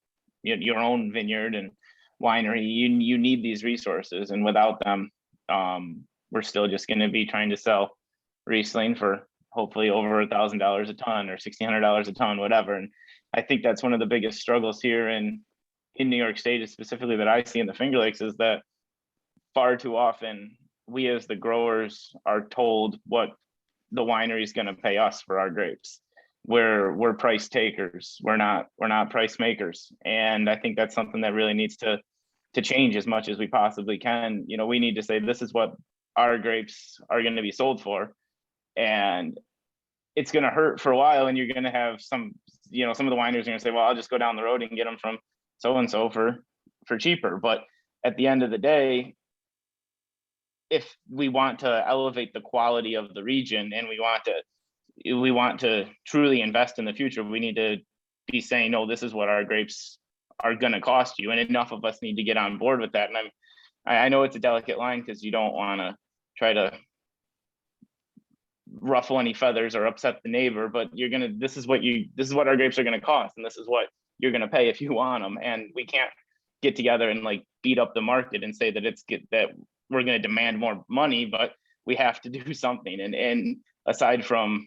vineyard and winery. You need these resources, and without them, we're still just going to be trying to sell Riesling for hopefully over $1,000 a ton or $1,600 a ton, whatever. And I think that's one of the biggest struggles here in New York State, specifically that I see in the Finger Lakes, is that far too often we as the growers are told what the winery is going to pay us for our grapes. We're price takers. We're not price makers. And I think that's something that really needs to change as much as we possibly can. We need to say, this is what our grapes are going to be sold for. And it's going to hurt for a while. And you're going to have some of the wineries are going to say, well, I'll just go down the road and get them from so-and-so for cheaper. But at the end of the day, if we want to elevate the quality of the region, and we want to truly invest in the future, we need to be saying, no, this is what our grapes are going to cost you. And enough of us need to get on board with that. And I know it's a delicate line, because you don't want to try to ruffle any feathers or upset the neighbor, but this is what our grapes are going to cost, and this is what you're going to pay if you want them. And we can't get together and beat up the market and say that that we're going to demand more money, but we have to do something. And aside from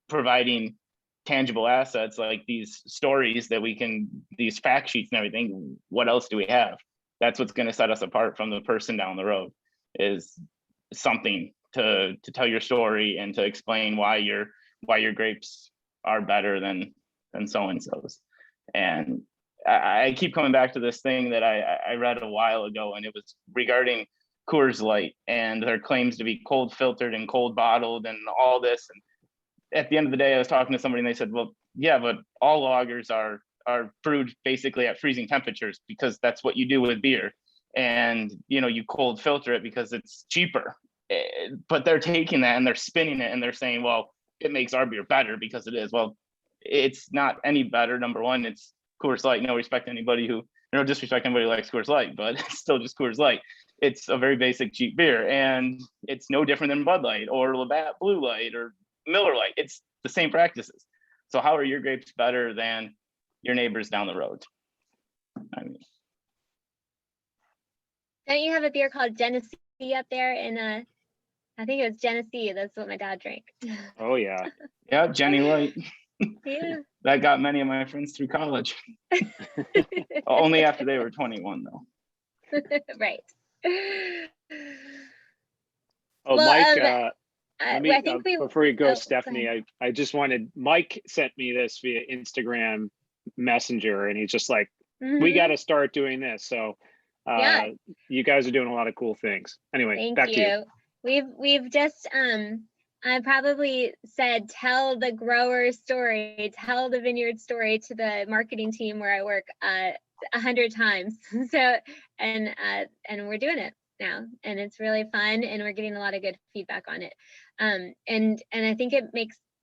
providing tangible assets like these stories that these fact sheets and everything, what else do we have? That's what's going to set us apart from the person down the road, is something to tell your story and to explain why your grapes are better than so-and-so's. And I keep coming back to this thing that I read a while ago, and it was regarding Coors Light and their claims to be cold filtered and cold bottled and all this. And at the end of the day, I was talking to somebody and they said, well, yeah, but all lagers are brewed basically at freezing temperatures because that's what you do with beer. And, you know, you cold filter it because it's cheaper. But they're taking that and they're spinning it and they're saying, well, it makes our beer better because it is. Well, it's not any better. Number one, it's Coors Light. No respect to anybody who, no disrespect to anybody who likes Coors Light, but it's still just Coors Light. It's a very basic, cheap beer, and it's no different than Bud Light or Labatt Blue Light or Miller Light. It's the same practices. So how are your grapes better than your neighbors down the road? I mean, Don't you have a beer called Genesee up there in I think it was Genesee. That's what my dad drank. Oh, yeah. yeah, Jenny Light. Yeah. That got many of my friends through college. Only after they were 21, though. Right. Oh, Well, Mike, let me, I think before you go, oh, go Stephanie, ahead. I just wanted, Mike sent me this via Instagram Messenger, and he's just like, we got to start doing this. So Yeah. you guys are doing a lot of cool things. Anyway, Thank back to you. We've just I probably said tell the grower story, tell the vineyard story to the marketing team where I work 100 times. So and we're doing it now, and it's really fun, and we're getting a lot of good feedback on it. And I think it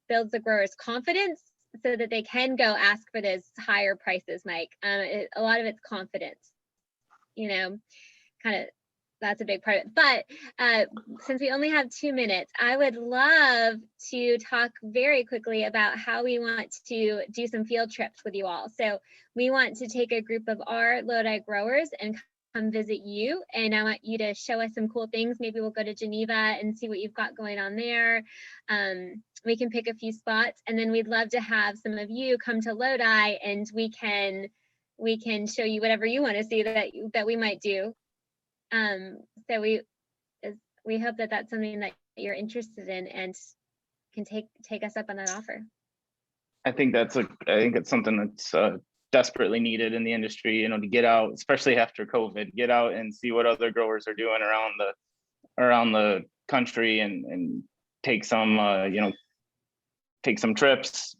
builds the growers' confidence so that they can go ask for those higher prices, Mike. A lot of it's confidence, you know, kind of. That's a big part of it. But since we only have 2 minutes, I would love to talk very quickly about how we want to do some field trips with you all. So we want to take a group of our Lodi growers and come visit you. And I want you to show us some cool things. Maybe we'll go to Geneva and see what you've got going on there. We can pick a few spots, and then we'd love to have some of you come to Lodi, and we can show you whatever you want to see that we might do. So we hope that that's something that you're interested in and can take us up on that offer. I think it's something that's desperately needed in the industry, you know, to get out, especially after COVID, get out and see what other growers are doing around the country, and take some take some trips,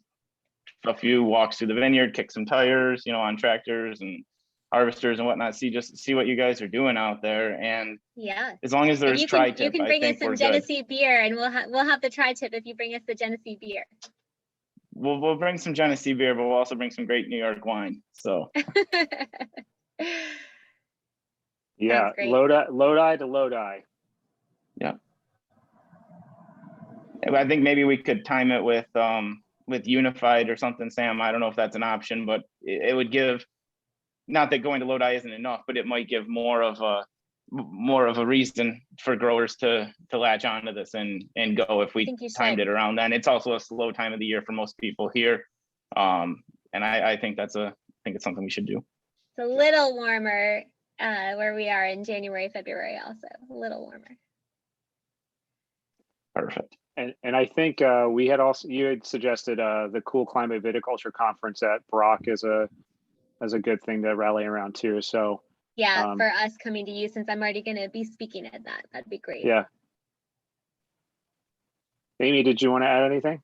a few walks through the vineyard, kick some tires, you know, on tractors and harvesters and whatnot. See what you guys are doing out there, and yeah, as long as there's tri-tip, you can bring us some Genesee beer, and we'll have the tri-tip if you bring us the Genesee beer. We'll bring some Genesee beer, but we'll also bring some great New York wine. So yeah, Lodi to Lodi. Yeah, I think maybe we could time it with Unified or something, Sam. I don't know if that's an option, but it would give, not that going to Lodi isn't enough, but it might give more of a reason for growers to latch onto this and go if we timed it around then. It's also a slow time of the year for most people here. And I think it's something we should do. It's a little warmer where we are in January, February, also a little warmer. Perfect. And I think you had suggested the Cool Climate Viticulture Conference at Brock is a good thing to rally around too. So yeah, for us coming to you, since I'm already going to be speaking at that'd be great. Yeah. Amy, did you want to add anything?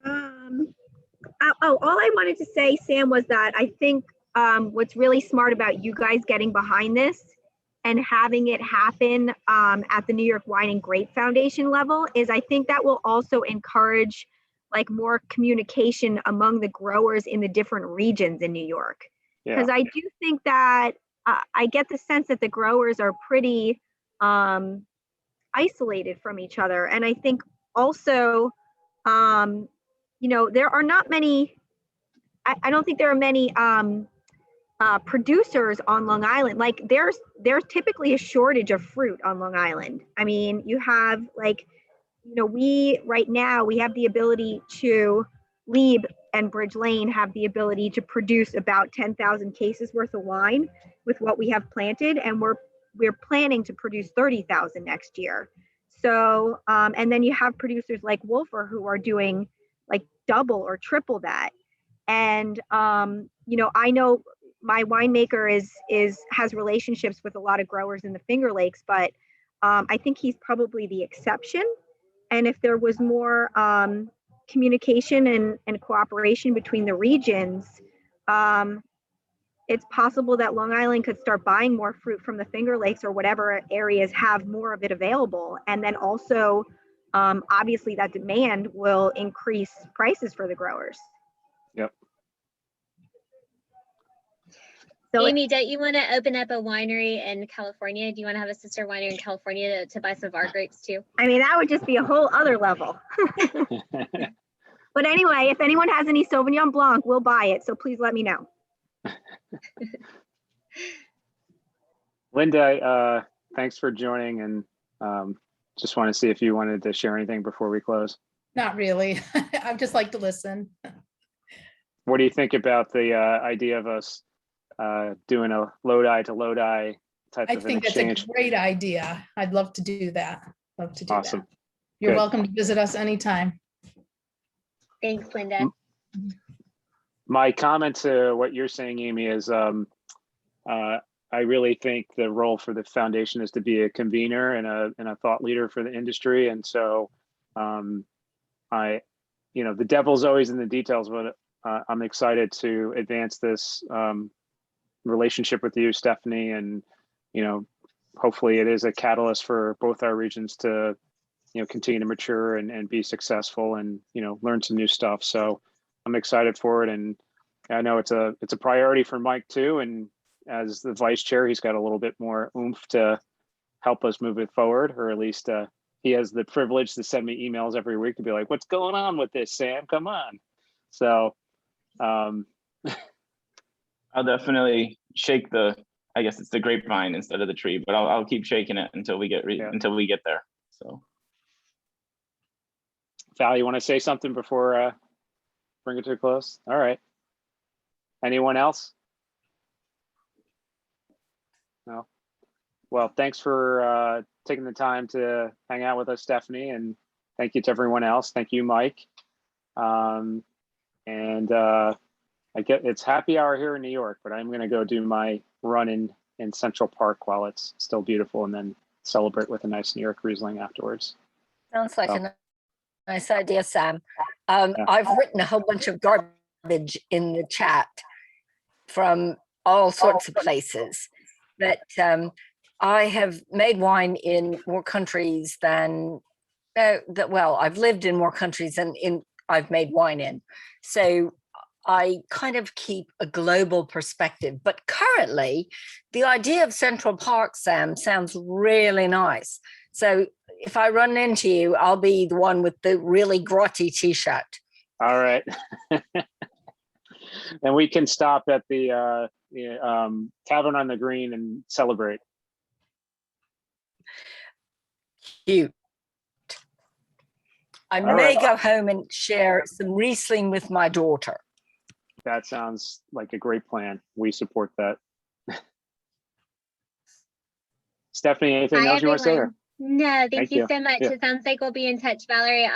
All I wanted to say, Sam, was that I think what's really smart about you guys getting behind this and having it happen at the New York Wine and Grape Foundation level is I think that will also encourage like more communication among the growers in the different regions in New York. Because I do think that I get the sense that the growers are pretty isolated from each other. And I think also, there are not many, I don't think there are many producers on Long Island. Like there's typically a shortage of fruit on Long Island. I mean, you have right now we have the ability to Lieb and Bridge Lane have the ability to produce about 10,000 cases worth of wine with what we have planted. And we're planning to produce 30,000 next year. So, and then you have producers like Wolfer who are doing like double or triple that. And, you know, I know my winemaker has relationships with a lot of growers in the Finger Lakes, but I think he's probably the exception. And if there was more communication and cooperation between the regions, it's possible that Long Island could start buying more fruit from the Finger Lakes or whatever areas have more of it available. And then also, obviously that demand will increase prices for the growers. Yep. So Amy, don't you want to open up a winery in California? Do you want to have a sister winery in California to buy some of our grapes too? I mean, that would just be a whole other level. But anyway, if anyone has any Sauvignon Blanc, we'll buy it. So please let me know. Linda, thanks for joining, and just want to see if you wanted to share anything before we close. Not really. I'd just like to listen. What do you think about the idea of us doing a Lodi to Lodi type I of an think that's exchange? a great idea. I'd love to do that. Love to do Awesome. that. You're Good. welcome to visit us anytime. Thanks, Linda. My comment to what you're saying, Amy, is I really think the role for the foundation is to be a convener and a thought leader for the industry. And so you know, the devil's always in the details, but I'm excited to advance this relationship with you, Stephanie, and, you know, hopefully it is a catalyst for both our regions to, you know, continue to mature and be successful and, you know, learn some new stuff. So I'm excited for it. And I know it's a priority for Mike too. And as the vice chair, he's got a little bit more oomph to help us move it forward, or at least he has the privilege to send me emails every week to be like, what's going on with this, Sam? Come on. So I'll definitely shake I guess it's the grapevine instead of the tree, but I'll keep shaking it until we get there. So Val, you want to say something before bring it to a close? All right. Anyone else? No. Well, thanks for taking the time to hang out with us, Stephanie, and thank you to everyone else. Thank you, Mike. I get it's happy hour here in New York, but I'm going to go do my run in Central Park while it's still beautiful, and then celebrate with a nice New York Riesling afterwards. Sounds like So. a nice idea, Sam. I've written a whole bunch of garbage in the chat from all sorts of places, but I have made wine in more countries than well, I've lived in more countries than I've made wine in. So I kind of keep a global perspective, but currently the idea of Central Park, Sam, sounds really nice. So if I run into you, I'll be the one with the really grotty t-shirt. All right. And we can stop at the Tavern on the Green and celebrate. Cute. I may go home and share some Riesling with my daughter. That sounds like a great plan. We support that. Stephanie, anything else you want to say? Or? No, thank you so much. Yeah. It sounds like we'll be in touch, Valerie.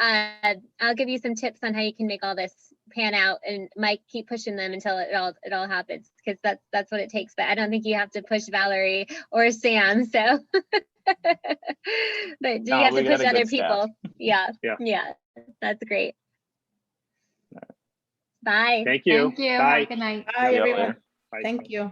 I'll give you some tips on how you can make all this pan out, and Mike, keep pushing them until it all happens, because that's what it takes. But I don't think you have to push Valerie or Sam. So, but you have to push other people. Yeah, that's great. Bye. Thank you. Thank you. Bye. Good night. Bye, everyone. Bye. Thank you.